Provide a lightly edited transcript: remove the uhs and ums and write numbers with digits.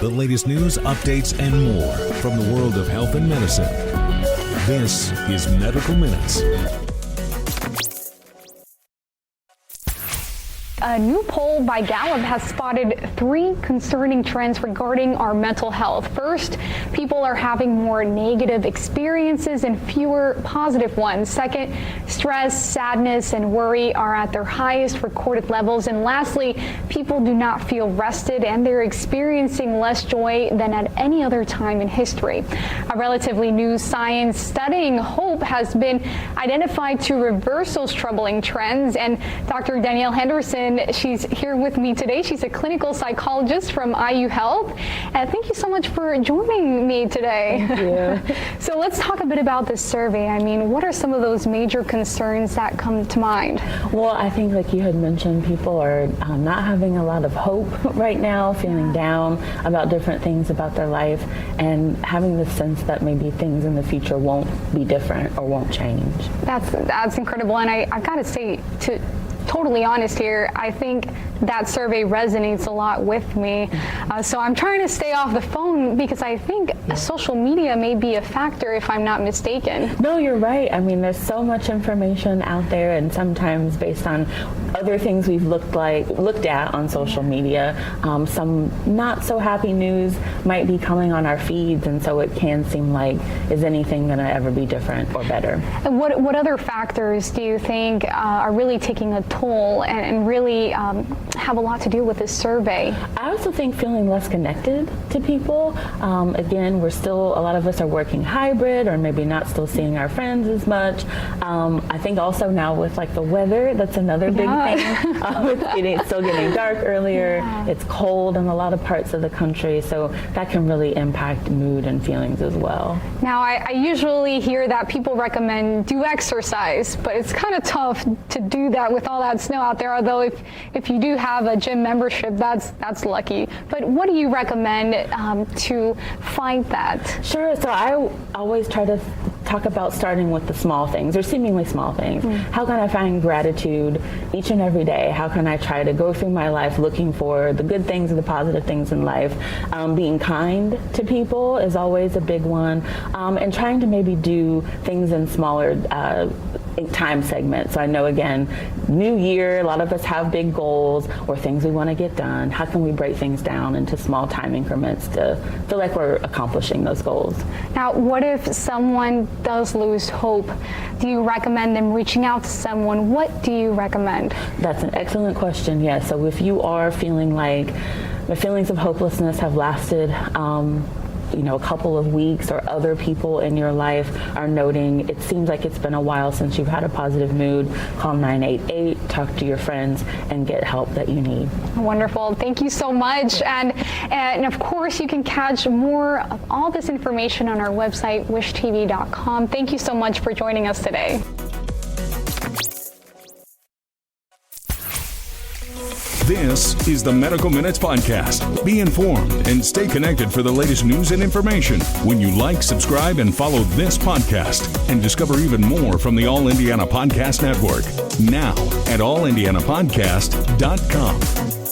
the latest news, updates, and more from the world of health and medicine. This is Medical Minutes. A new poll by Gallup has spotted 3 concerning trends regarding our mental health. First, people are having more negative experiences and fewer positive ones. Second, stress, sadness, and worry are at their highest recorded levels. And lastly, people do not feel rested and they're experiencing less joy than at any other time in history. A relatively new science studying hope has been identified to reverse those troubling trends. And Dr. Danielle Henderson, she's here with me today. She's a clinical psychologist from IU Health. Thank you so much for joining me today. Thank you. So let's talk a bit about this survey. I mean, what are some of those major concerns that come to mind? Well, I think like you had mentioned, people are not having a lot of hope right now, feeling down about different things about their life and having the sense that maybe things in the future won't be different or won't change. That's incredible. And I've got to say, to totally honest here, I think that survey resonates a lot with me. So I'm trying to stay off the phone because I think social media may be a factor if I'm not mistaken. No, you're right. I mean, there's so much information out there, and sometimes based on other things we've looked at on social media, some not so happy news might be coming on our feeds, and so it can seem like, is anything going to ever be different or better? And what other factors do you think are really taking a toll and really have a lot to do with this survey? I also think feeling less connected to people. Again, a lot of us are working hybrid or maybe not still seeing our friends as much. I think also now with like the weather, that's another big thing. It's still getting dark earlier. Yeah. It's cold in a lot of parts of the country, so that can really impact mood and feelings as well. Now, I usually hear that people recommend do exercise, but it's kind of tough to do that with all that snow out there, although if you do have a gym membership, that's lucky. But what do you recommend to fight that? Sure. So I always try to talk about starting with the small things, or seemingly small things. How can I find gratitude each and every day? How can I try to go through my life looking for the good things and the positive things in life? Being kind to people is always a big one, and trying to maybe do things in smaller time segments. So I know, again, new year, a lot of us have big goals or things we want to get done. How can we break things down into small time increments to feel like we're accomplishing those goals? Now, what if someone does lose hope? Do you recommend them reaching out to someone? What do you recommend? That's an excellent question, yes. So if you are feeling like the feelings of hopelessness have lasted a couple of weeks, or other people in your life are noting it seems like it's been a while since you've had a positive mood, call 988, talk to your friends, and get help that you need. Wonderful. Thank you so much. And of course, you can catch more of all this information on our website, wishtv.com. Thank you so much for joining us today. This is the Medical Minutes Podcast. Be informed and stay connected for the latest news and information when you like, subscribe, and follow this podcast, and discover even more from the All Indiana Podcast Network. Now at allindianapodcast.com.